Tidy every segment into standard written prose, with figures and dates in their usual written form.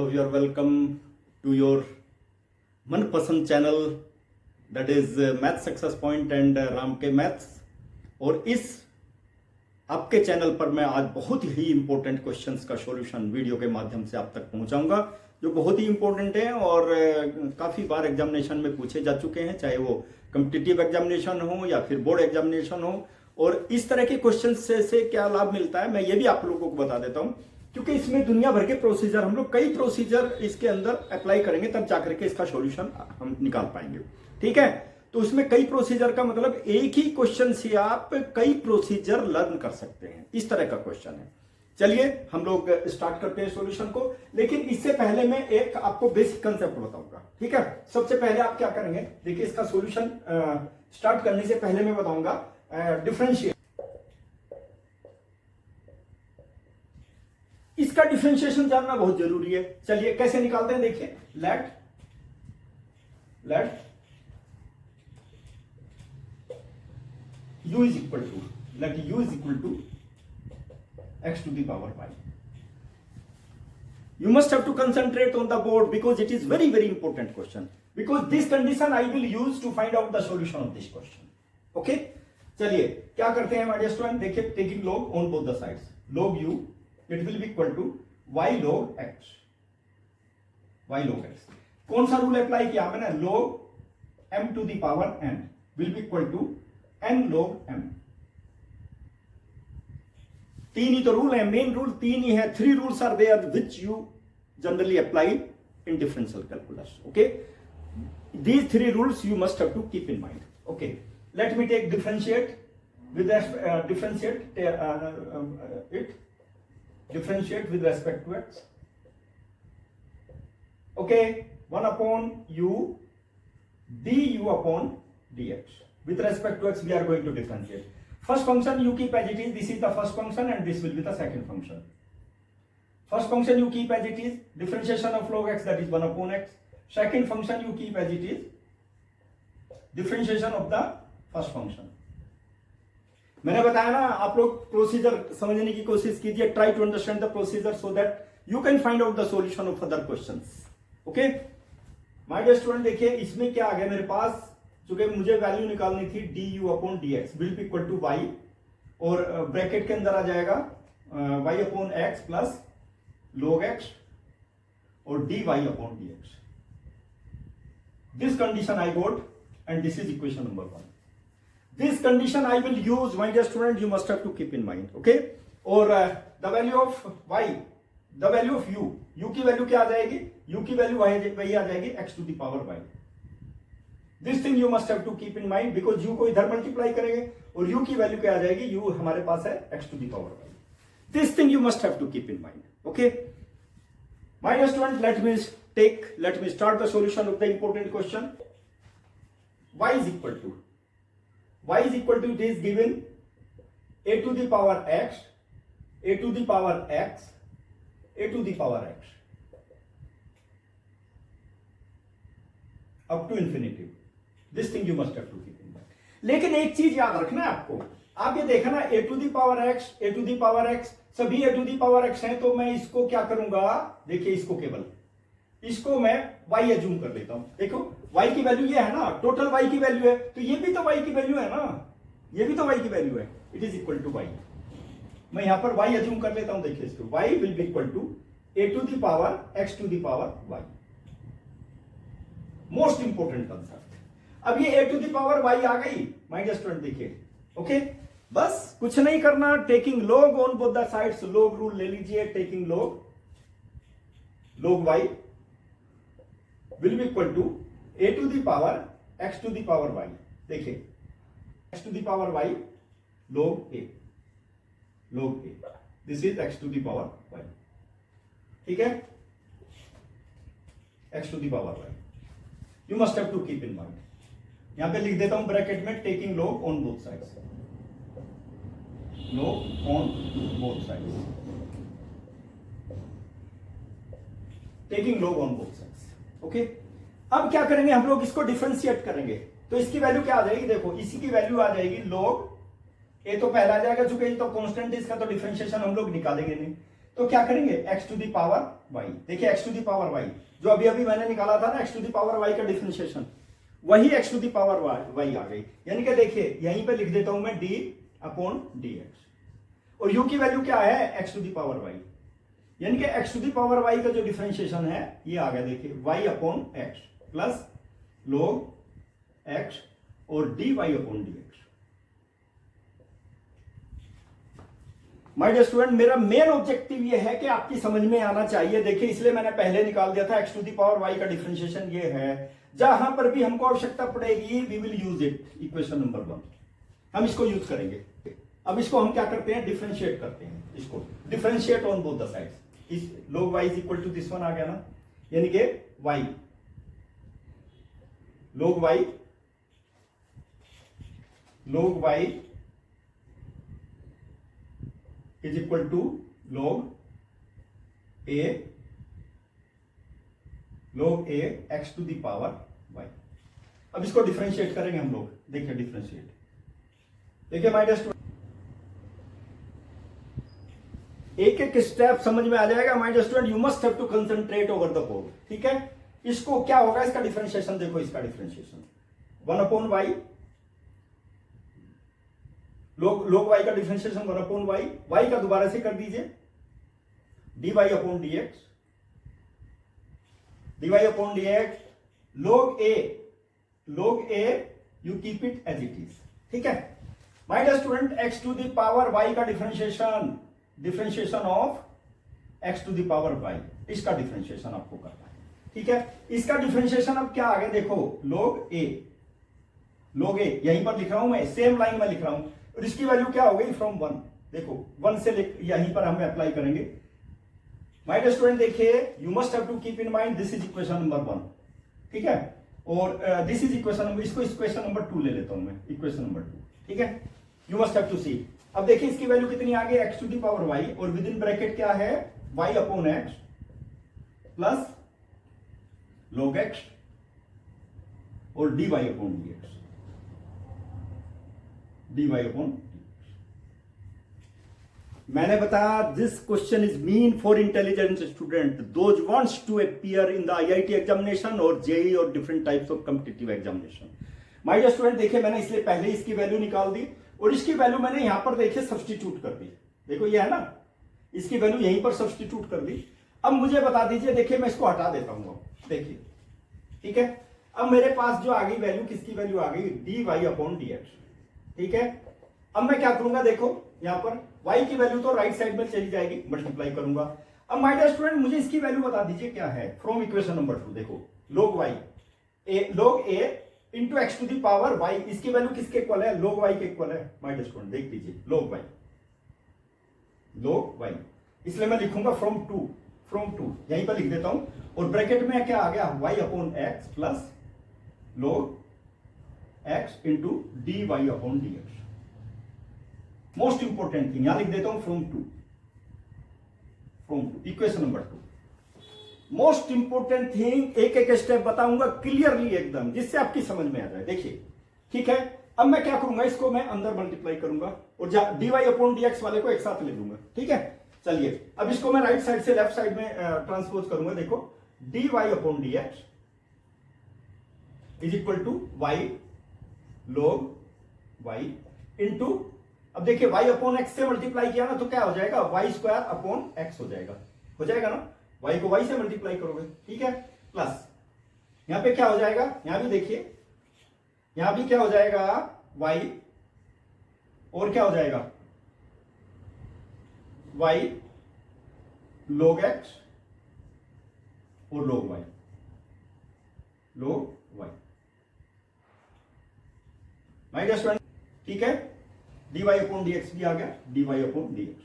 of you are welcome to your मनपसंद channel that is math success point and Ram के maths. और इस आपके चैनल पर मैं आज बहुत ही इंपॉर्टेंट क्वेश्चंस का सॉल्यूशन वीडियो के माध्यम से आप तक पहुंचाऊंगा, जो बहुत ही इंपॉर्टेंट है और काफ़ी बार एग्जामिनेशन में पूछे जा चुके हैं, चाहे वो कॉम्पिटिटिव एग्जामिनेशन हो या फिर बोर्ड एग्जामिनेशन हो। और इस तरह के क्वेश्चन से क्या लाभ मिलता है, मैं ये भी आप लोगों को बता देता हूँ, क्योंकि इसमें दुनिया भर के प्रोसीजर, हम लोग कई प्रोसीजर इसके अंदर अप्लाई करेंगे, तब जाकर के इसका सॉल्यूशन हम निकाल पाएंगे। ठीक है, तो उसमें कई प्रोसीजर का मतलब एक ही क्वेश्चन से आप कई प्रोसीजर लर्न कर सकते हैं, इस तरह का क्वेश्चन है। चलिए हम लोग स्टार्ट करते हैं सॉल्यूशन को, लेकिन इससे पहले मैं एक आपको बेसिक कंसेप्ट बताऊंगा। ठीक है, सबसे पहले आप क्या करेंगे, देखिए इसका सॉल्यूशन स्टार्ट करने से पहले मैं बताऊंगा डिफरेंशिएट। इसका डिफरेंशिएशन जानना बहुत जरूरी है। चलिए कैसे निकालते हैं, देखिए let u is equal to x to the power y. You must have to concentrate on the board because it is very important question, because this condition I will use to find out the solution of this question. Okay, चलिए क्या करते हैं हमारे student, देखिए taking log on both the sides, log u it will be equal to y log x. कौन सा rule apply किया मैंने, log m to the power n will be equal to n log m. तीन ही तो rule है, main rule तीन ही है, 3 rules are there which you generally apply in differential calculus. Okay, these 3 rules you must have to keep in mind. Okay, let me take differentiate with respect to x. Okay, 1 upon u du upon dx. With respect to x we are going to differentiate. First function you keep as it is, this is the first function and this will be the second function. First function you keep as it is, differentiation of log x, that is 1 upon x. Second function you keep as it is, differentiation of the first function. मैंने बताया ना, आप लोग procedure समझने की कोशिश कीजिए, try to understand the procedure so that you can find out the solution of other questions. Okay my dear student, देखिए इसमें क्या आ गया मेरे पास, चूंकि मुझे वैल्यू निकालनी थी du upon dx will be equal to y, और ब्रैकेट के अंदर आ जाएगा y upon x plus log x और dy upon dx। This condition I got and this is equation number 1। This condition I will use, my dear student, you must have to keep in mind. Okay, और the value of y, the value of u की value क्या आ जाएगी, u की value वही आ जाएगी x to the power y. This thing you must have to keep in mind because u को इधर multiply करेंगे और u की वैल्यू क्या आ जाएगी, u हमारे पास है x to the power y. This thing you must have to keep in mind. Okay, my dear student, let me start the solution of the important question. Y is equal to, it is given a to the power x, a to the power x, a to the power x up to infinity. This thing you must have to keep in mind. लेकिन एक चीज याद रखना है आपको, आप ये देखना a to the power x, a to the power x, सभी a to the power x हैं, तो मैं इसको क्या करूंगा, देखिए इसको मैं y एज्यूम कर लेता हूं। देखो y की वैल्यू ये है ना, टोटल y की वैल्यू है, तो ये भी तो y की वैल्यू है ना, ये भी तो y की वैल्यू है, it is equal to y। मैं यहां पर y एज्यूम कर लेता हूं, देखिए इसको y will be equal to a to the power x to the power y। Most important concept. अब ये a to the power y आ गई माय डियर स्टूडेंट, देखिए। ओके, बस कुछ नहीं करना, taking log on both the sides, log rule ले लीजिए, taking log y will be equal to a to the power x to the power y. देखिए x to the power y log a, this is x to the power y. ठीक है, x to the power y you must have to keep in mind. यहां पे लिख देता हूं bracket में, taking log on both sides, log on both sides, taking log on both sides. Okay, अब क्या करेंगे हम लोग, इसको डिफरेंशिएट करेंगे, तो इसकी वैल्यू क्या आ जाएगी, देखो इसी की वैल्यू आ जाएगी log ए तो पहला आ जाएगा, चूंकि ये तो कांस्टेंट है, इसका तो डिफरेंशिएशन हम लोग निकालेंगे नहीं, तो क्या करेंगे x to the power y। देखिए x to the power y जो अभी अभी मैंने निकाला था ना, x to the power y का डिफरेंशिएशन, वही x to the power y आ गई। यानी कि देखिए यहीं पे लिख देता हूं मैं d अपॉन dx, और u की वैल्यू क्या है x to the power y, यानी कि x to the power y का जो डिफरेंशिएशन है ये आ गया। देखिए y upon x plus log x और dy upon dx। My dear student, मेरा मेन ऑब्जेक्टिव ये है कि आपकी समझ में आना चाहिए। देखिए इसलिए मैंने पहले निकाल दिया था x to the power y का डिफरेंशिएशन ये है। जहां पर भी हमको आवश्यकता पड़ेगी we will use it, equation number 1 हम इसको यूज करेंगे। अब इसको हम क्या करते हैं, डिफरेंशिएट करते हैं, इसको differentiate on both the sides. इस log y is equal to this one आ गया ना, यानी कि y log y is equal to log a x to the power y। अब इसको डिफरेंशिएट करेंगे हम लोग। देखिए डिफरेंशिएट, देखिए माय डियर स्टूडेंट, एक एक स्टेप समझ में आ जाएगा। My dear student, you must have to concentrate over the code, ठीक है। इसको क्या होगा, इसका डिफरेंशिएशन देखो, इसका differentiation 1 upon y, log y का डिफरेंशिएशन 1 अपॉन y का दोबारा से कर दीजिए dy upon dx, log a you keep it as it is, ठीक है। My dear student, x to the power y का differentiation of x to the power y, इसका डिफरेंशिएशन आपको करना है, ठीक है। इसका डिफरेंशिएशन अब क्या आ गया, देखो log a यहीं पर लिख रहा हूं मैं, सेम लाइन में लिख रहा हूं, और इसकी वैल्यू क्या हो गई, फ्रॉम 1। देखो 1 से यहीं पर हम अप्लाई करेंगे। माय डियर स्टूडेंट, देखिए you must have to keep in mind this is equation number 1, ठीक है, और दिस इज इक्वेशन नंबर, इसको इक्वेशन नंबर 2 ले लेता हूं मैं, इक्वेशन नंबर 2, ठीक है। You must have to see. अब देखिए इसकी वैल्यू कितनी आ गई, x to the power y, और विद इन ब्रैकेट क्या है, y upon x plus log x और dy अपॉन dx, मैंने बताया this question is mean for intelligent student those wants to appear in the IIT examination और JEE और different types of competitive examination. My dear student, देखिए मैंने इसलिए पहले इसकी वैल्यू निकाल दी, और इसकी वैल्यू मैंने यहां पर देखिए सब्स्टिट्यूट कर दी। देखो ये है ना, इसकी वैल्यू यहीं पर सब्स्टिट्यूट कर दी। अब मुझे बता दीजिए, देखिए मैं इसको हटा देता हूं, देखिए ठीक है। अब मेरे पास जो आ गई वैल्यू, किसकी वैल्यू आ गई, dy अपॉन dx, ठीक है। अब मैं क्या करूंगा, देखो यहां पर y की वैल्यू तो राइट साइड में चली जाएगी, मल्टीप्लाई करूंगा। अब माय डियर स्टूडेंट, मुझे इसकी वैल्यू बता दीजिए क्या है, फ्रॉम इक्वेशन नंबर 2। देखो log a into x to the power y, इसकी वैल्यू किसके इक्वल है, log y के इक्वल है। माय डियर स्टूडेंट देख लीजिए, log y, इसलिए मैं लिखूंगा फ्रॉम 2 यहीं पर लिख देता हूं, और ब्रैकेट में क्या आ गया, y upon x plus log x into dy upon dx। Most important thing यहां लिख देता हूं, from two equation number 2। Most important thing, एक एक स्टेप बताऊंगा क्लियरली एकदम, जिससे आपकी समझ में आ जाए। देखिए ठीक है, अब मैं क्या करूंगा, इसको मैं अंदर मल्टीप्लाई करूंगा, और dy अपॉन dx वाले को एक साथ ले लूंगा, ठीक है। चलिए अब इसको मैं राइट साइड से लेफ्ट साइड में ट्रांसपोज करूंगा। देखो dy upon dx is equal to y log y into, अब देखिए y अपॉन x से मल्टीप्लाई किया ना तो क्या हो जाएगा, y स्क्वायर अपॉन x हो जाएगा ना, y को y से मल्टीप्लाई करोगे, ठीक है, प्लस यहां पे क्या हो जाएगा, यहां भी देखिए, यहां भी क्या हो जाएगा, y और क्या हो जाएगा, y log x और log y, my dear student, ठीक है। dy अपॉन dx भी आ गया, dy अपॉन dx।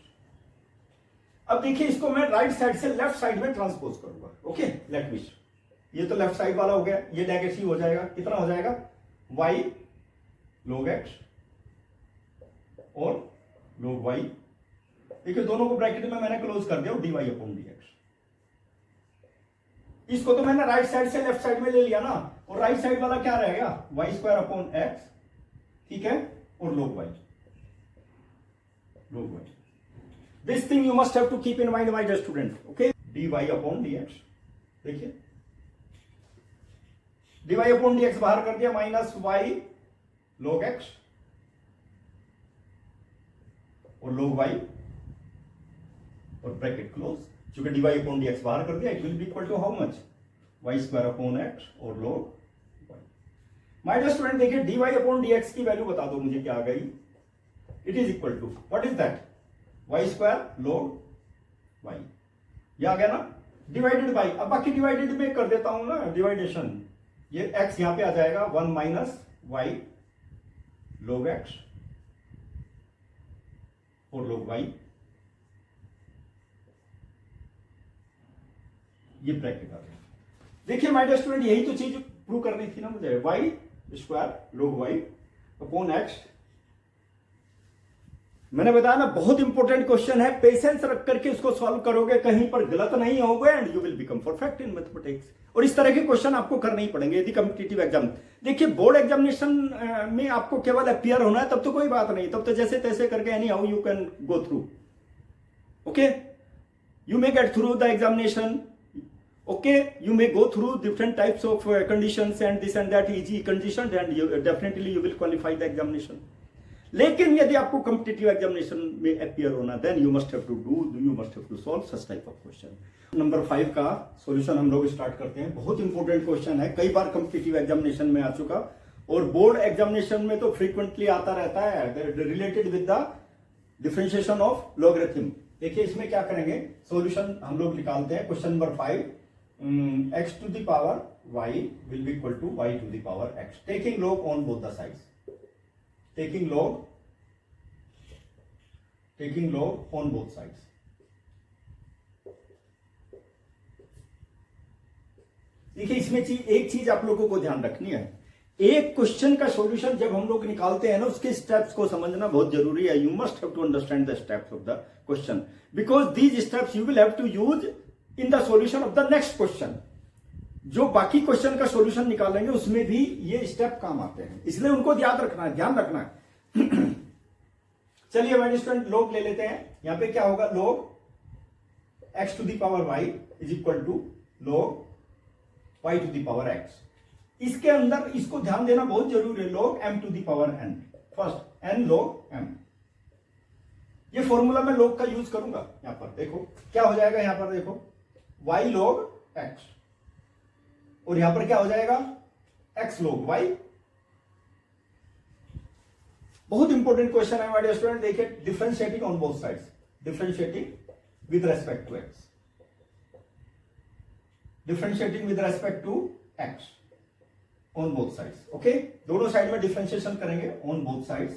अब देखिए इसको मैं राइट साइड से लेफ्ट साइड में ट्रांसपोज करूंगा, ओके। लेट मी, ये तो लेफ्ट साइड वाला हो गया, ये नेगेटिव हो जाएगा, कितना हो जाएगा, y log x और log y। देखिए दोनों को ब्रैकेट में मैंने क्लोज कर दिया, dy अपॉन dx। इसको तो मैंने राइट साइड से लेफ्ट साइड में ले लिया ना, और राइट साइड वाला क्या रहेगा, y स्क्वायर अपॉन x, ठीक है, और log y। This thing you must have to keep in mind, my dear student. Okay, dy upon dx. देखिए dy upon dx बाहर कर दिया, माइनस y log x और log y और bracket close. चूंकि dy upon dx बाहर कर दिया, it will be equal to how much, y square upon x और log y. My dear student देखिए dy upon dx की वैल्यू बता दो मुझे क्या आ गई. It is equal to what is that, y square log y. ये आ गया ना, डिवाइडेड बाई. अब बाकी डिवाइडेड में कर देता हूं ना डिवाइडेशन. ये x यहां पे आ जाएगा 1 माइनस y log x और log y. ये ब्रैकेट आ गया. देखिए माय डियर स्टूडेंट यही तो चीज प्रूव करनी थी ना मुझे. y square log y upon x. मैंने बताया ना बहुत इंपॉर्टेंट क्वेश्चन है. पेशेंस रख करके इसको सॉल्व करोगे, कहीं पर गलत नहीं होगे and you will become perfect in mathematics. और इस तरह के क्वेश्चन आपको करने ही पड़ेंगे यदि कॉम्पिटिटिव एग्जाम. देखिए बोर्ड एग्जामिनेशन में आपको केवल अपीयर होना है, तब तो कोई बात नहीं, तब तो जैसे तैसे करके any how you can go through. Okay, you may get through the examination. Okay, you may go through different types of conditions and this and that easy conditions and definitely you will qualify the examination. लेकिन यदि आपको competitive examination में appear होना, then you must have to solve such type of question. Number 5 का solution हम लोग start करते हैं. बहुत इंपॉर्टेंट क्वेश्चन है, कई बार कॉम्पिटिटिव एग्जामिनेशन में आ चुका और बोर्ड एग्जामिनेशन में तो फ्रीक्वेंटली आता रहता है, related with the differentiation of logarithm. देखिए इसमें क्या करेंगे, सॉल्यूशन हम लोग निकालते हैं. Question number 5, x to the power y will be equal to y to the power x, taking log on both the sides. Taking log on both sides. देखिए इसमें एक चीज आप लोगों को ध्यान रखनी है. एक क्वेश्चन का सॉल्यूशन जब हम लोग निकालते हैं ना, उसके स्टेप्स को समझना बहुत जरूरी है. You must have to understand the steps of the question because these steps you will have to use in the solution of the next question. जो बाकी क्वेश्चन का सॉल्यूशन निकालेंगे उसमें भी ये स्टेप काम आते हैं, इसलिए उनको याद रखना है, ध्यान रखना है. चलिए माय स्टूडेंट लॉग ले लेते हैं. यहां पे क्या होगा, log x to the power y is equal to log y to the power x. इसके अंदर इसको ध्यान देना बहुत जरूरी है, log m to the power n. First n log m. ये फॉर्मूला में log का यूज करूंगा. यहां पर देखो क्या हो जाएगा, यहां पर देखो y log x और यहां पर क्या हो जाएगा x log y. बहुत इंपॉर्टेंट क्वेश्चन है माय डियर स्टूडेंट. देखिए differentiating on both sides, differentiating with respect to x, differentiating with respect to x on both sides. Okay, दोनों साइड में डिफरेंशिएशन करेंगे ऑन बोथ साइड्स.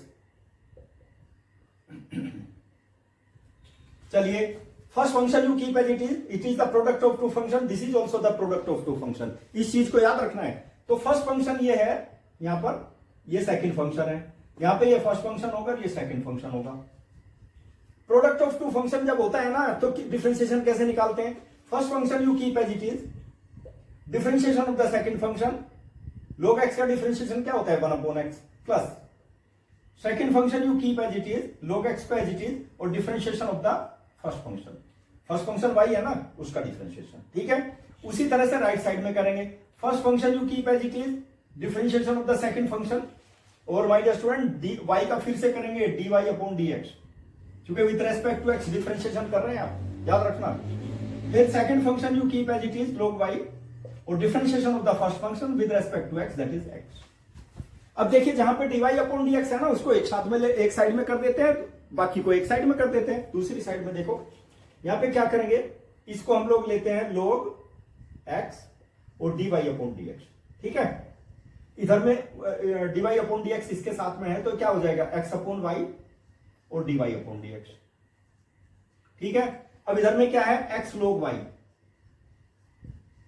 चलिए first function you keep as it is the product of two function, this is also the product of two function. इस चीज को याद रखना है. तो फर्स्ट फंक्शन ये है, यहां पर ये सेकंड फंक्शन है, यहां पे ये फर्स्ट फंक्शन होगा, ये सेकंड फंक्शन होगा. प्रोडक्ट ऑफ टू फंक्शन जब होता है ना तो डिफरेंशिएशन कैसे निकालते हैं. First function you keep as it is, differentiation of the second function, log x का डिफरेंशिएशन क्या होता है 1 upon x plus second function you keep as it is, log x को एज इट इज और differentiation of the first function. First function y है ना, उसका differentiation. ठीक है, उसी तरह से राइट साइड में करेंगे. First function you keep as it is, differentiation of the second function और माय डियर स्टूडेंट y का फिर से करेंगे dy अपॉन dx, क्योंकि with respect to x differentiation कर रहे हैं आप, याद रखना. फिर second function you keep as it is, log y और differentiation of the first function with respect to x, that is x. अब देखिए जहां पे dy अपॉन dx है ना, उसको एक साथ में एक साइड में कर देते हैं, बाकी को एक साइड में कर देते हैं. दूसरी साइड में देखो यहां पे क्या करेंगे, इसको हम लोग लेते हैं log x और dy अपॉन dx. ठीक है, इधर में dy अपॉन dx इसके साथ में है तो क्या हो जाएगा x अपॉन y और dy अपॉन dx. ठीक है, अब इधर में क्या है x log y,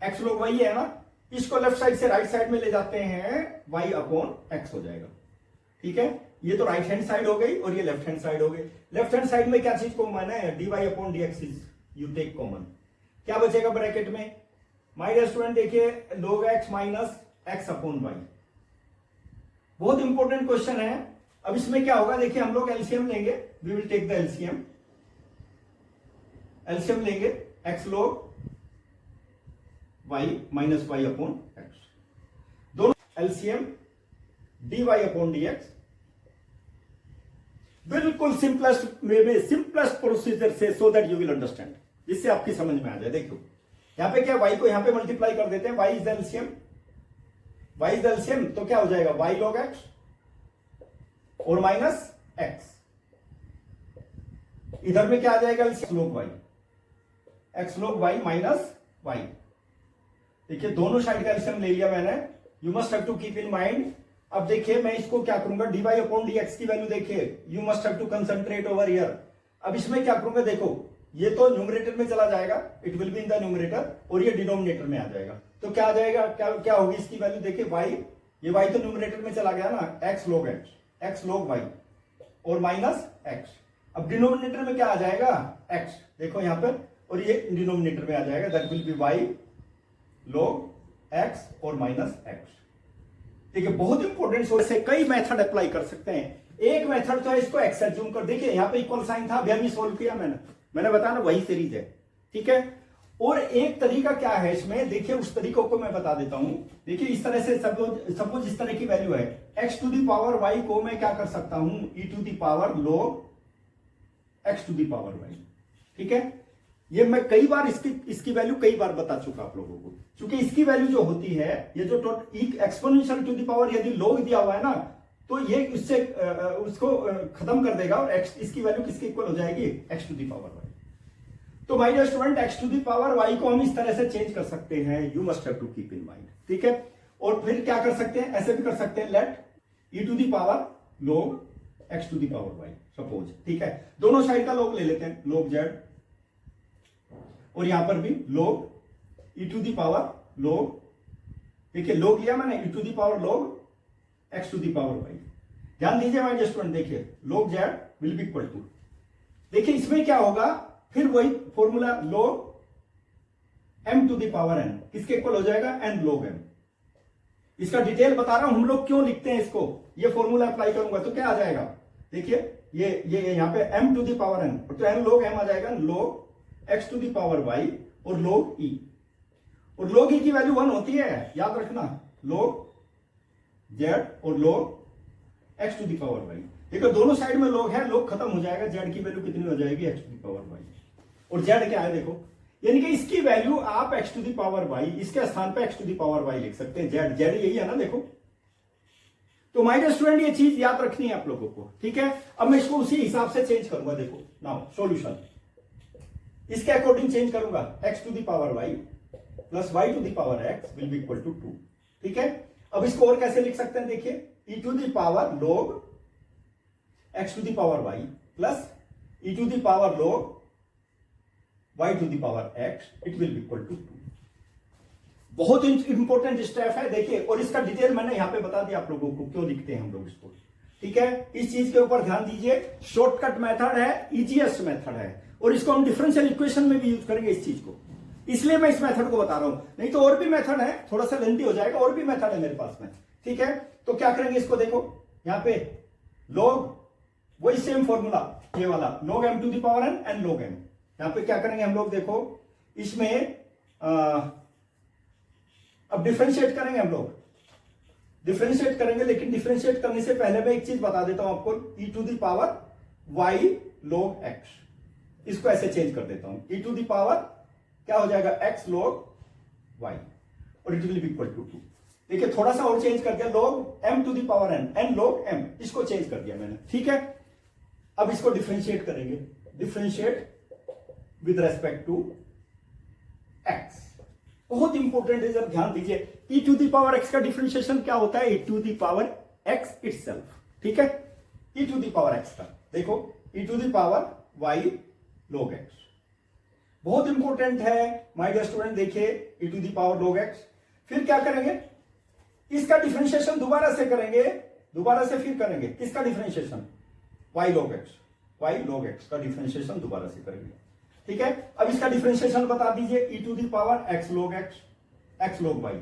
x log y है ना, इसको लेफ्ट साइड से राइट साइड में ले जाते हैं, y अपॉन x हो जाएगा. ठीक है, ये तो राइट हैंड साइड हो गई और ये लेफ्ट हैंड साइड हो गई. लेफ्ट हैंड साइड में क्या चीज कॉमन है, dy upon dx is you take common. क्या बचेगा ब्रैकेट में माय डियर स्टूडेंट, देखिए log x minus x upon y. बहुत इंपॉर्टेंट क्वेश्चन है. अब इसमें क्या होगा, देखिए हम लोग एलसीएम लेंगे, we will take the LCM. LCM लेंगे x log y minus y upon x, दोनों एलसीएम dy अपॉन dx। बिल्कुल सिंपलेस्ट वे में, सिंपलेस्ट प्रोसीजर से, so that you will understand, जिससे आपकी समझ में आ जाए। देखो यहां पे क्या, y को यहां पे मल्टीप्लाई कर देते हैं, y is LCM, y is LCM, तो क्या हो जाएगा y log x और माइनस x, इधर में क्या आ जाएगा LCM log y, x log y minus y। देखिए दोनों साइड का एलसीएम ले लिया मैंने, you must have to keep in mind. अब देखिए मैं इसको क्या करूंगा, dy अपॉन dx की वैल्यू देखिए, you must have to concentrate over here. अब इसमें क्या करूंगा, देखो ये तो न्यूमरेटर में चला जाएगा, it will be in the numerator, और ये डिनोमिनेटर में आ जाएगा, तो क्या आ जाएगा, क्या होगी इसकी वैल्यू, देखिए y, ये y तो न्यूमरेटर में चला गया ना, x log x, x log y और माइनस x। अब डिनोमिनेटर में क्या आ जाएगा, x, देखो यहां पर, और ये डिनोमिनेटर में आ जाएगा, that will be y log x और माइनस x। ठीक है, बहुत इंपॉर्टेंट सोर्स है, कई मेथड अप्लाई कर सकते हैं। एक मेथड तो है इसको एक्स एज्यूम कर, देखिए यहां पे इक्वल साइन था, अभी सोल्व किया मैंने बताया ना, वही सीरीज है। ठीक है, और एक तरीका क्या है इसमें, देखिए उस तरीकों को मैं बता देता हूं। देखिए इस तरह से सपोज इस तरह की वैल्यू है, x to the power y को मैं क्या कर सकता हूं, e to the power log x to the power y। ठीक है, ये मैं कई बार इसकी वैल्यू कई बार बता चुका आप लोगों को, क्योंकि इसकी वैल्यू जो होती है, ये जो एक्सपोनेंशियल टू दी पावर यदि log दिया हुआ है ना, तो ये उससे उसको खत्म कर देगा, और x इसकी वैल्यू किसके इक्वल हो जाएगी, x to the power y। तो my dear student, x to the power y को हम इस तरह से चेंज कर सकते हैं, you must have to keep in mind. ठीक है, और फिर क्या कर सकते हैं, ऐसे भी कर सकते हैं, let e to the power log x to the power y suppose. ठीक है, दोनों साइड का log ले लेते हैं, log z, और यहां पर भी log e to the power log, देखिए log लिया मैंने, e to the power log x to the power y। ध्यान दीजिए माय डियर स्टूडेंट, देखिए log z will be equal to, देखिए इसमें क्या होगा, फिर वही formula log m to the power n, किसके इक्वल हो जाएगा, n log m। इसका डिटेल बता रहा हूं हम लोग क्यों लिखते हैं इसको, ये फॉर्मूला अप्लाई करूंगा तो क्या आ जाएगा, देखिए ये यहां पे m to the power n, तो n log m आ जाएगा, log x to the power y और log e, और log e की वैल्यू 1 होती है, याद रखना, log z और log x to the power y। देखो दोनों साइड में log है, log खत्म हो जाएगा, z की वैल्यू कितनी हो जाएगी, x to the power y, और z क्या है देखो, यानी कि इसकी वैल्यू आप x to the power y, इसके स्थान पे x to the power y लिख सकते हैं, z यही है ना, देखो। तो माय डियर स्टूडेंट ये चीज याद रखनी है आप लोगों को। ठीक है, अब मैं इसको उसी हिसाब से चेंज करूंगा, देखो नाउ सॉल्यूशन इसके अकॉर्डिंग चेंज करूंगा, x to the power y plus y to the power x will be equal to 2। ठीक है, अब इसको और कैसे लिख सकते हैं, देखिए e to the power log x to the power y plus e to the power log y to the power x, it will be equal to 2। बहुत इंपॉर्टेंट स्टेप है, देखिए, और इसका डिटेल मैंने यहां पे बता दिया आप लोगों को, क्यों लिखते हैं हम लोग इसको। ठीक है, इस चीज के ऊपर ध्यान दीजिए, शॉर्टकट मेथड है, इजीएस्ट मेथड है, और इसको हम डिफरेंशियल इक्वेशन में भी यूज करेंगे इस चीज को, इसलिए मैं इस मेथड को बता रहा हूं, नहीं तो और भी मेथड है, थोड़ा सा लेंथी हो जाएगा, और भी मेथड है मेरे पास में। ठीक है, तो क्या करेंगे इसको, देखो यहां पे log, वही सेम फॉर्मूला ये वाला, log m to the power n and log m। यहां पे क्या करेंगे हम लोग, देखो इसमें अब डिफरेंशिएट करेंगे हम लोग, डिफरेंशिएट करेंगे, लेकिन डिफरेंशिएट करने से पहले मैं एक चीज बता देता हूं आपको, e to the power y log x, इसको ऐसे चेंज कर देता हूं, e टू दी पावर क्या हो जाएगा, x log y, और it will be equal to 2। देखिए थोड़ा सा और चेंज कर दिया, log m to the power n log m, इसको चेंज कर दिया मैंने। ठीक है, अब इसको डिफरेंशिएट करेंगे, differentiate with respect to x, बहुत इंपॉर्टेंट है, जरा ध्यान दीजिए, e to the power x का डिफरेंशिएशन क्या होता है, e to the power x itself. ठीक है, e to the power x का, देखो e to the power y log x, बहुत इंपॉर्टेंट है माय डियर स्टूडेंट। देखिए e to the power log x, फिर क्या करेंगे, इसका डिफरेंशिएशन दोबारा से करेंगे, दोबारा से फिर करेंगे, किसका डिफरेंशिएशन, y log x का डिफरेंशिएशन दोबारा से करेंगे। ठीक है, अब इसका डिफरेंशिएशन बता दीजिए, e to the power x log y,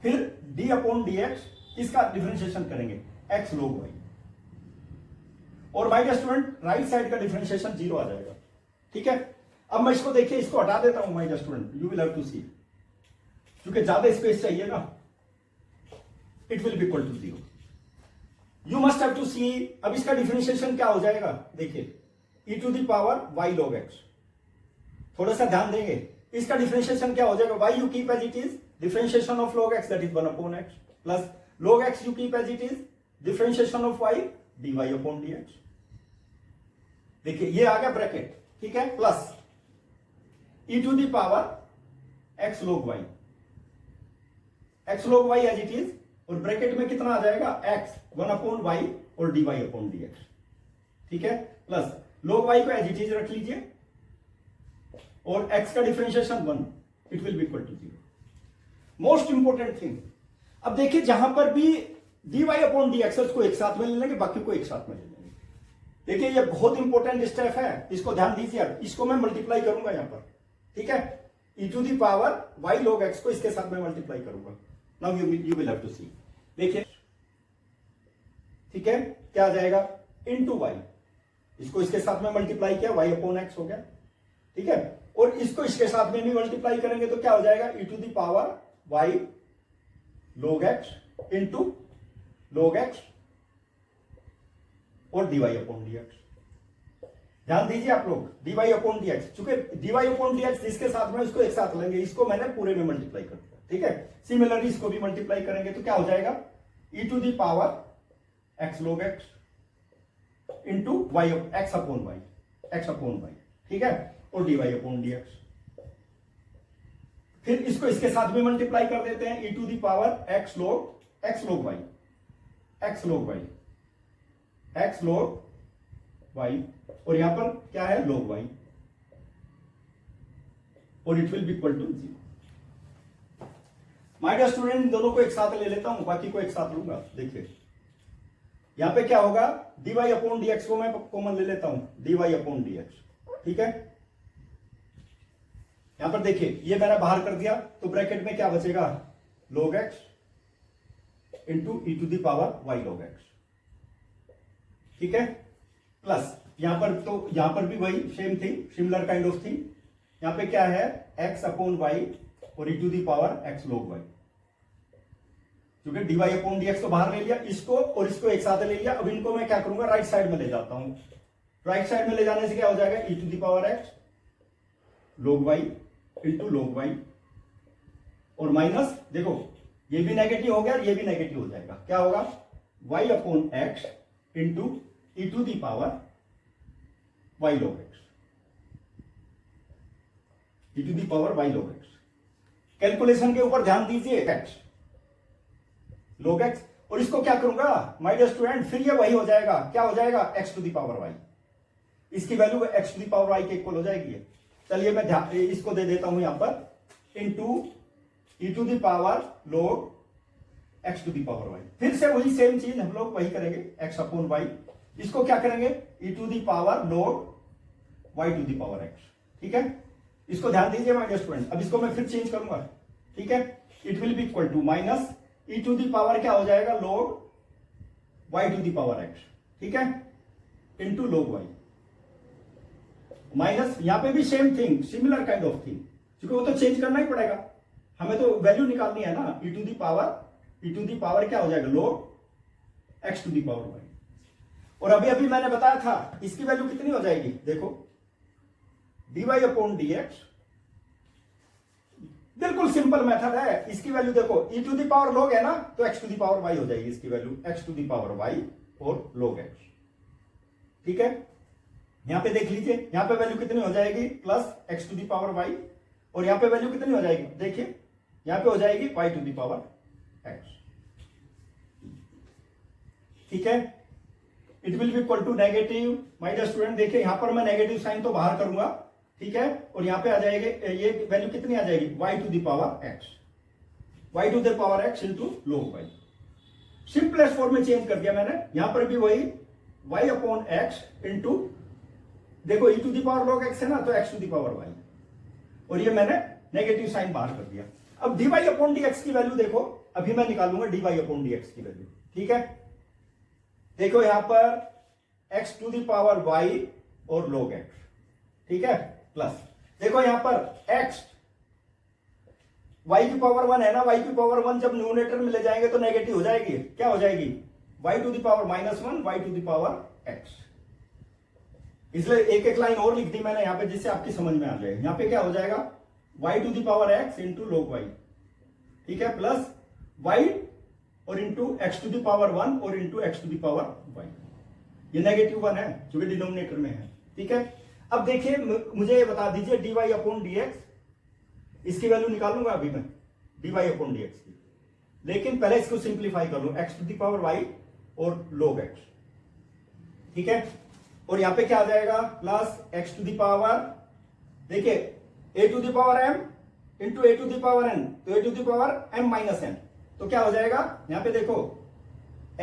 फिर d अपॉन dx, इसका डिफरेंशिएशन करेंगे x log y, और my dear student right side का डिफरेंशिएशन 0 आ जाएगा। ठीक है, अब मैं इसको देखिए, इसको हटा देता हूं my student, you will have to see, क्योंकि ज्यादा स्पेस चाहिए ना, it will be equal to 0। You must have to see, अब इसका डिफरेंशिएशन क्या हो जाएगा, देखिए e to the power y log x, थोड़ा सा ध्यान देंगे, इसका डिफरेंशिएशन क्या हो जाएगा, y you keep as it is, differentiation of log x that is 1 upon x, plus log x you keep as it is, differentiation of y dy upon dx। देखिए ये आ गया ब्रैकेट, ठीक है, plus e to the power x log y, x log y as it is, और bracket में कितना आ जाएगा, x 1 upon y और dy upon dx, ठीक है, प्लस log y को एज इट इज रख लीजिए, और x का differentiation 1, it will be equal to 0। Most important thing, अब देखिए जहां पर भी dy अपॉन dx को एक साथ में ले लेंगे, बाकी को एक साथ में ले लेंगे। देखिए ये बहुत इंपॉर्टेंट स्टेप है, इसको ध्यान दीजिए। अब इसको मैं मल्टीप्लाई करूंगा यहां पर, ठीक है, e to the power y log x को इसके साथ में मल्टीप्लाई करूंगा। Now you will have to see, देखिए, ठीक है, क्या आ जाएगा, इनटू y, इसको इसके साथ में मल्टीप्लाई किया, y अपॉन x हो गया, ठीक है, और इसको इसके साथ में भी मल्टीप्लाई करेंगे तो क्या हो जाएगा, e to the power y log x into log x और dy अपॉन dx। ध्यान दीजिए आप लोग, dy अपॉन dx, चूंकि dy अपॉन dx जिसके साथ में इसको एक साथ लेंगे, इसको मैंने पूरे में मल्टीप्लाई कर दिया, ठीक है, सिमिलरली इसको भी मल्टीप्लाई करेंगे तो क्या हो जाएगा, e to the power x log x into y x upon y, ठीक है, और dy अपॉन dx। फिर इसको इसके साथ में मल्टीप्लाई कर देते हैं, e to the power x log y, और यहां पर क्या है, log y, और it will be equal to 0। My dear student, इन दोनों को एक साथ ले लेता हूं, बाकी को एक साथ लूंगा। देखिए यहां पे क्या होगा, dy अपॉन dx को मैं कॉमन ले लेता हूं, dy अपॉन dx, ठीक है, यहां पर देखिए ये मैंने बाहर कर दिया, तो ब्रैकेट में क्या बचेगा, log x into e to the power y log x, ठीक है, प्लस यहां पर, तो यहां पर भी वही same thing, similar kind of thing, यहां पे क्या है, x अपॉन y और e to the power x log y, क्योंकि dy अपॉन dx तो बाहर ले लिया, इसको और इसको एक साथ ले लिया। अब इनको मैं क्या करूंगा, राइट साइड में ले जाता हूं, राइट साइड में ले जाने से क्या हो जाएगा, e to the power x log y into log y, और माइनस, देखो ये भी नेगेटिव हो गया, ये भी नेगेटिव हो जाएगा, क्या होगा, y upon x into e to the power y log x, e to the power y log x। Calculation के ऊपर ध्यान दीजिए, x log x, और इसको क्या करूंगा माय डियर स्टूडेंट, फिर ये वही हो जाएगा, क्या हो जाएगा, x to the power y, इसकी value x to the power y के इक्वल हो जाएगी। चलिए मैं इसको दे देता हूं यहां पर, into e to the power log x to the power y, फिर से वही सेम चीज हम लोग वही करेंगे, x अपॉन y, इसको क्या करेंगे, e to the power log y to the power x, ठीक है, इसको ध्यान दीजिए माय डियर स्टूडेंट। अब इसको मैं फिर चेंज करूंगा, ठीक है, it will be equal to minus e to the power क्या हो जाएगा, log y to the power x, ठीक है, इंटू log y, माइनस यहां पे भी same thing, similar kind of thing, क्योंकि वो तो चेंज करना ही पड़ेगा, हमें तो वैल्यू निकालनी है ना, e टू द पावर क्या हो जाएगा, log x to the power y, और अभी अभी मैंने बताया था इसकी वैल्यू कितनी हो जाएगी, देखो dy अपॉन dx, बिल्कुल सिंपल मेथड है, इसकी वैल्यू देखो e to the power log है ना, तो x to the power y हो जाएगी, इसकी value x to the power y और log x, ठीक है, यहां पे देख लीजिए, यहां पे वैल्यू कितनी हो जाएगी, plus x to the power y, और यहां पे वैल्यू कितनी हो जाएगी, देखिए यहां पे हो जाएगी y to the power x, ठीक है, it will be equal to negative, my dear student, देखिए यहां पर मैं नेगेटिव साइन तो बाहर करूंगा, ठीक है, और यहां पे आ जाएगी, ये वैल्यू कितनी आ जाएगी, y to the power x, y to the power x into log y, simplest form में चेंज कर दिया मैंने, यहां पर भी वही y अपॉन x इंटू, देखो e to the power log x है ना, तो x to the power y, और ये मैंने नेगेटिव साइन बाहर कर दिया। अब dy अपॉन dx की वैल्यू देखो, अभी मैं निकालूंगा dy अपॉन dx की वैल्यू, ठीक है, देखो यहां पर x to the power y और log x, ठीक है, प्लस देखो यहां पर x y की पावर 1 है ना, y की पावर 1 जब न्यूमरेटर में ले जाएंगे तो नेगेटिव हो जाएगी, क्या हो जाएगी y to the power -1 y to the power x। इसलिए एक एक लाइन और लिख दी मैंने यहां पे जिससे आपकी समझ में आ जाए। यहां पे क्या हो जाएगा y to the power x into log y, ठीक है, प्लस y और into x to the power 1 और into x to the power y। ये नेगेटिव 1 है क्योंकि डिनोमिनेटर में है, ठीक है। अब देखिए मुझे ये बता दीजिए dy अपॉन dx, इसकी वैल्यू निकालूंगा अभी मैं dy अपॉन dx की, लेकिन पहले इसको सिंप्लीफाई कर लो x to the power y और log x, ठीक है। और यहां पे क्या आ जाएगा plus x to the power, देखिए a to the power m into a to the power n, तो a to the power m minus n, तो क्या हो जाएगा यहां पे देखो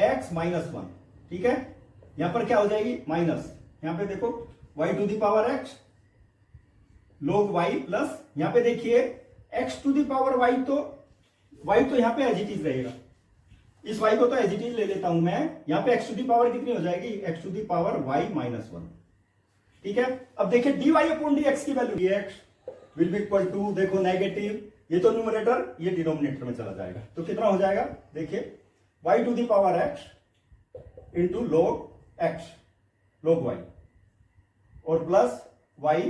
x माइनस 1, ठीक है। यहां पर क्या हो जाएगी माइनस, यहां पे देखो y to the power x log y plus यहां पे देखिए x to the power y, तो y तो यहां पे एज इट इज रहेगा, इस y को तो एज इट इज ले लेता हूं मैं। यहां पे x टू दी पावर कितनी हो जाएगी x to the power y minus 1, ठीक है। अब देखिए dy अपॉन dx की value dx will be equal to, देखो नेगेटिव, ये तो न्यूमरेटर ये डिनोमिनेटर में चला जाएगा, तो कितना हो जाएगा देखिए y to the power x into log x log y और plus y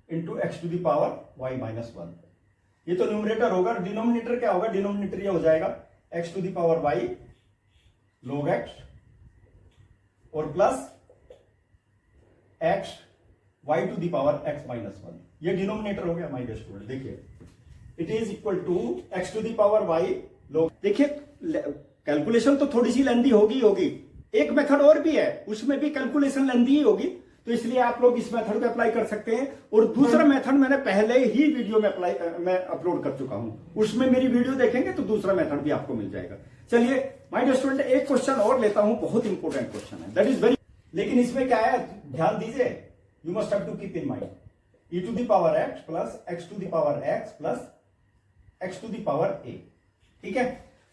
into x to the power y minus 1। ये तो न्यूमरेटर होगा, डिनोमिनेटर क्या होगा, डिनोमिनेटर ये हो जाएगा x to the power y log x और plus x y to the power x minus 1। ये डिनोमिनेटर हो गया माय डियर स्टूडेंट। देखिए it is equal to x to the power y log, देखिए कैलकुलेशन तो थोड़ी सी लेंदी होगी, एक मेथड और भी है उसमें भी कैलकुलेशन लेंदी ही होगी, तो इसलिए आप लोग इस मेथड को अप्लाई कर सकते हैं। और दूसरा मेथड मैंने पहले ही वीडियो में मैं अपलोड कर चुका हूं, उसमें मेरी वीडियो देखेंगे तो दूसरा मेथड भी आपको मिल जाएगा। चलिए माय डियर स्टूडेंट एक क्वेश्चन और लेता हूं, बहुत इंपॉर्टेंट क्वेश्चन है, दैट इज वेरी, लेकिन इसमें क्या है ध्यान दीजिए, you must have to keep in mind e to the power x plus x to the power x plus x to the power a, ठीक है।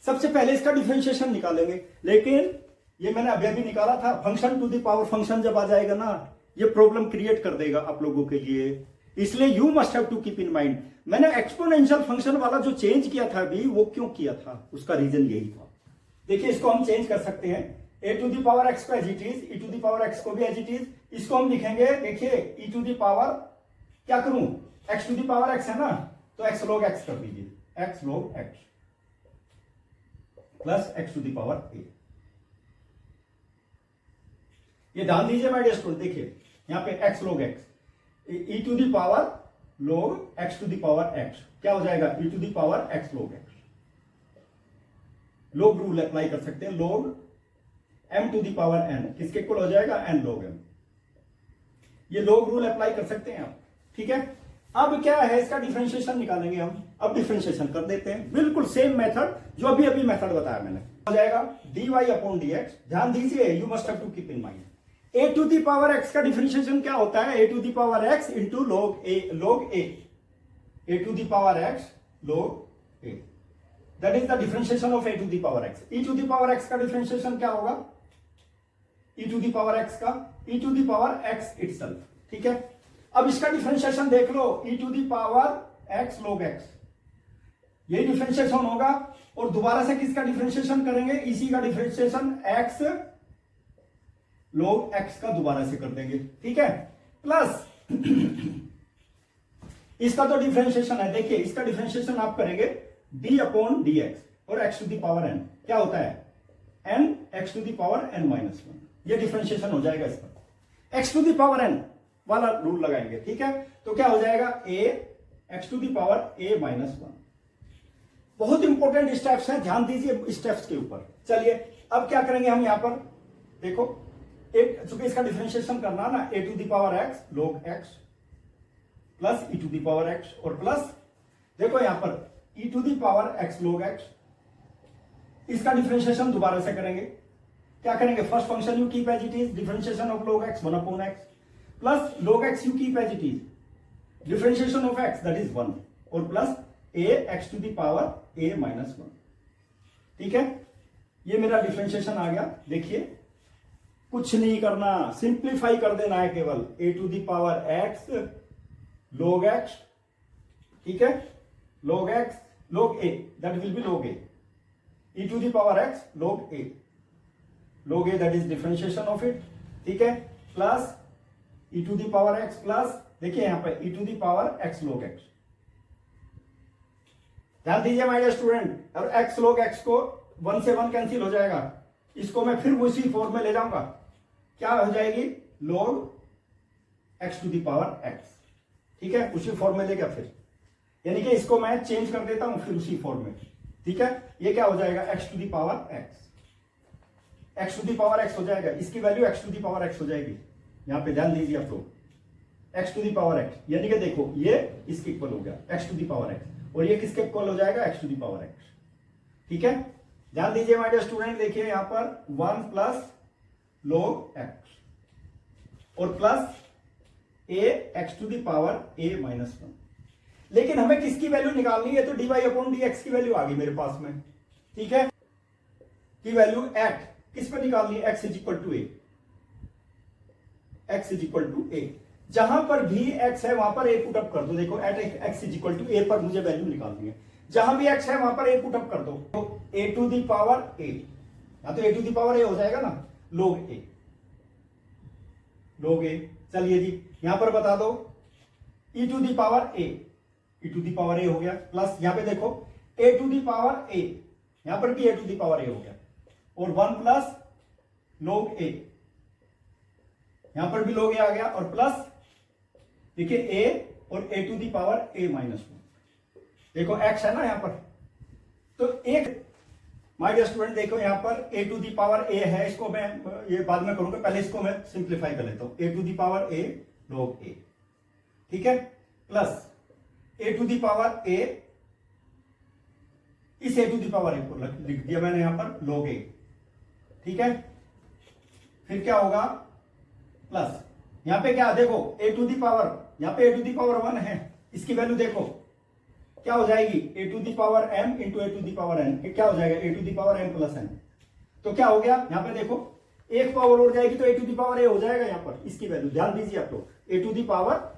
सबसे पहले इसका डिफरेंशिएशन निकालेंगे, लेकिन ये मैंने अभी निकाला था, function to the power function जब आ जाएगा ना ये प्रॉब्लम क्रिएट कर देगा आप लोगों के लिए, इसलिए you must have to keep in mind. मैंने एक्सपोनेंशियल फंक्शन वाला जो चेंज किया था अभी, वो क्यों किया था, उसका रीजन यही था। देखिए इसको हम चेंज कर सकते हैं, a to the power x को as it is, e to the power x को भी एज इट इज, इसको हम लिखेंगे, देखिए e टू दी पावर, क्या करूं, x to the power x है ना, तो x log x कर दीजिए, x log x plus x to the power a। ये ध्यान दीजिए माय डियर स्टूडेंट, देखिए यहां पे x log x, e to the power log x to the power x, क्या हो जाएगा e to the power x log x। log rule apply कर सकते हैं, log m to the power n किसके इक्वल हो जाएगा n log m, ये log रूल अप्लाई कर सकते हैं आप, ठीक है। अब क्या है इसका डिफरेंशिएशन निकालेंगे हम, अब डिफरेंशिएशन कर देते हैं, बिल्कुल सेम मेथड जो अभी मेथड बताया मैंने, हो जाएगा dy अपॉन dx। ध्यान दीजिए you must have to keep in mind a to the power x का डिफरेंशिएशन क्या होता है, a to the power x into log a to the power x log a, that is the differentiation of a to the power x। e to the power x का differentiation क्या होगा, e to the power x का e to the power x itself, ठीक है। अब इसका differentiation देख लो, e to the power x log x, यही डिफरेंशिएशन होगा, और दोबारा से किसका डिफरेंशिएशन करेंगे, इसी का डिफरेंशिएशन x log x का दोबारा से कर देंगे, ठीक है। प्लस इसका तो डिफरेंशिएशन है, देखिए इसका डिफरेंशिएशन आप करेंगे d अपॉन dx और x to the power n, क्या होता है n x to the power n minus 1, ये डिफरेंशिएशन हो जाएगा इसका, x to the power n वाला रूल लगाएंगे, ठीक है। तो क्या हो जाएगा a x to the power a minus 1। बहुत इंपॉर्टेंट स्टेप्स हैं, ध्यान दीजिए स्टेप्स के ऊपर। चलिए अब क्या करेंगे हम, यहां पर देखो एक, चूंकि इसका डिफरेंशिएशन करना ना, a to the power x log x plus e to the power x और प्लस देखो यहां पर e to the power x log x, इसका डिफरेंशिएशन दोबारा से करेंगे, क्या करेंगे, first function you keep as it is, differentiation of log x 1 upon x plus log x you keep as it is, differentiation of x that is 1 और plus a x to the power a minus 1, ठीक है। ये मेरा differentiation आ गया, देखिए कुछ नहीं करना, सिंप्लीफाई कर देना है केवल, a to the power x log x, ठीक है, log x, log a, that will be log a, e to the power x log a, log a that is differentiation of it, ठीक है, plus e to the power x plus, देखिए यहां पे e to the power x log x, ध्यान दीजिए my dear student, और x log x को 1 से 1 कैंसिल हो जाएगा, इसको मैं फिर उसी फॉर्म में ले जाऊंगा, क्या हो जाएगी, log x to the power x, ठीक है, उसी फॉर्म में ले गया फिर, यानी कि इसको मैं चेंज कर देता हूं फिर उसी फॉर्म में, ठीक है, ये क्या हो जाएगा x to the power x, x to the power x हो जाएगा, इसकी value x to the power x हो जाएगी, यहां पे ध्यान दीजिए आप लोग, x to the power x, यानी कि देखो ये इसके इक्वल हो गया x to the power x, और ये किसके इक्वल हो जाएगा x to the power x, ठीक है, ध्यान दीजिए माय डियर स्टूडेंट, देखिए यहां पर 1 प्लस log x और plus a x to the power a minus 1, लेकिन हमें किसकी वैल्यू निकालनी है, तो dy अपॉन dx की वैल्यू आ गई मेरे पास में, ठीक है, की वैल्यू एट किस पर निकालनी है, x is equal to a, x is equal to a, जहां पर भी x है वहां पर a पुट अप कर दो, देखो at x is equal to a पर मुझे वैल्यू निकालनी है, जहां भी x है वहां पर a पुट अप कर दो, तो a to the power a, या तो a to the power a हो जाएगा ना, log a, log a, चलिए जी यहां पर बता दो e to the power a, e to the power a हो गया, प्लस यहां पे देखो a to the power a, यहां पर भी a to the power a हो गया, और 1 प्लस log a, यहां पर भी log a आ गया, और प्लस देखिए a और a to the power a minus 1, देखो x है ना यहां पर, तो एक माय डियर स्टूडेंट देखो यहां पर a to the power a है, इसको मैं ये बाद में करूंगा, पहले इसको मैं सिंप्लीफाई कर लेता हूं, a to the power a log a, ठीक है, plus a to the power a, इस a to the power a को लिख दिया मैंने यहां पर log a, ठीक है, फिर क्या होगा, प्लस यहां पे क्या देखो a टू दी पावर, यहां पे a टू दी पावर 1 है, इसकी वैल्यू देखो क्या हो जाएगी, a to the power m into a to the power n, क्या हो जाएगा a to the power m plus n, तो क्या हो गया यहां पे देखो एक पावर और जाएगी तो a to the power a हो जाएगा, यहां पर इसकी वैल्यू ध्यान दीजिए आप लोग, a टू दी पावर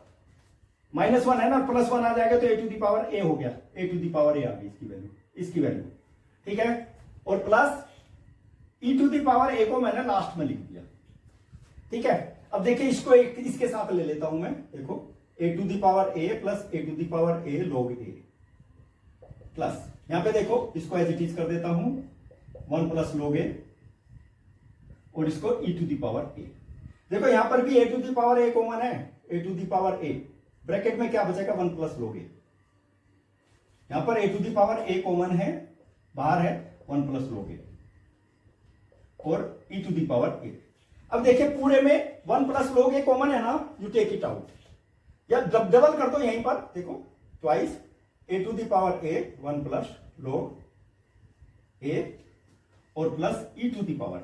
-1 है ना, प्लस 1 आ जाएगा तो a to the power a हो गया, a to the power a आ गई इसकी वैल्यू, ठीक है, और plus e to the power a को मैंने लास्ट में लिख दिया, ठीक है, अब देखिए इसको इसके साथ ले लेता हूं मैं, देखो a to the power a plus a to the power a log a, plus यहां पे देखो इसको एज इट इज कर देता हूं 1 प्लस log a, और इसको e to the power a, देखो यहां पर भी a to the power a common है, a to the power a, bracket में क्या बचेगा 1 प्लस log a, यहां पर a to the power a common है, बाहर है 1 प्लस log a, और e to the power a, अब देखिए पूरे में 1 प्लस log a कॉमन है ना, यू टेक इट आउट, या डबल कर दो यहीं पर, देखो twice a to the power a 1 plus log a और plus e to the power a,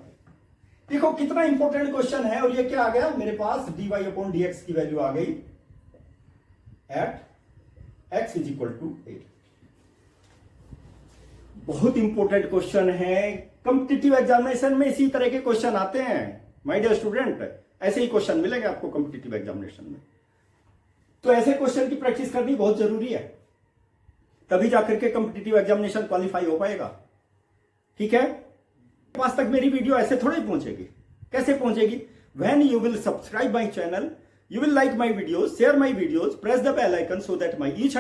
देखो कितना इंपॉर्टेंट क्वेश्चन है, और ये क्या आ गया मेरे पास dy अपॉन dx की वैल्यू आ गई at x is equal to a, बहुत इंपॉर्टेंट क्वेश्चन है, कॉम्पिटिटिव एग्जामिनेशन में इसी तरह के क्वेश्चन आते हैं माय डियर स्टूडेंट, ऐसे ही क्वेश्चन मिलेंगे आपको कॉम्पिटिटिव एग्जामिनेशन में, तो ऐसे क्वेश्चन की प्रैक्टिस करनी बहुत जरूरी है, तभी जाकर के कॉम्पिटिटिव एग्जामिनेशन क्वालिफाई हो पाएगा, ठीक है, पास तक मेरी वीडियो ऐसे थोड़ी पहुंचेगी, कैसे पहुंचेगी, when you will subscribe my channel, you will like my videos, share my videos, press the bell icon so that my each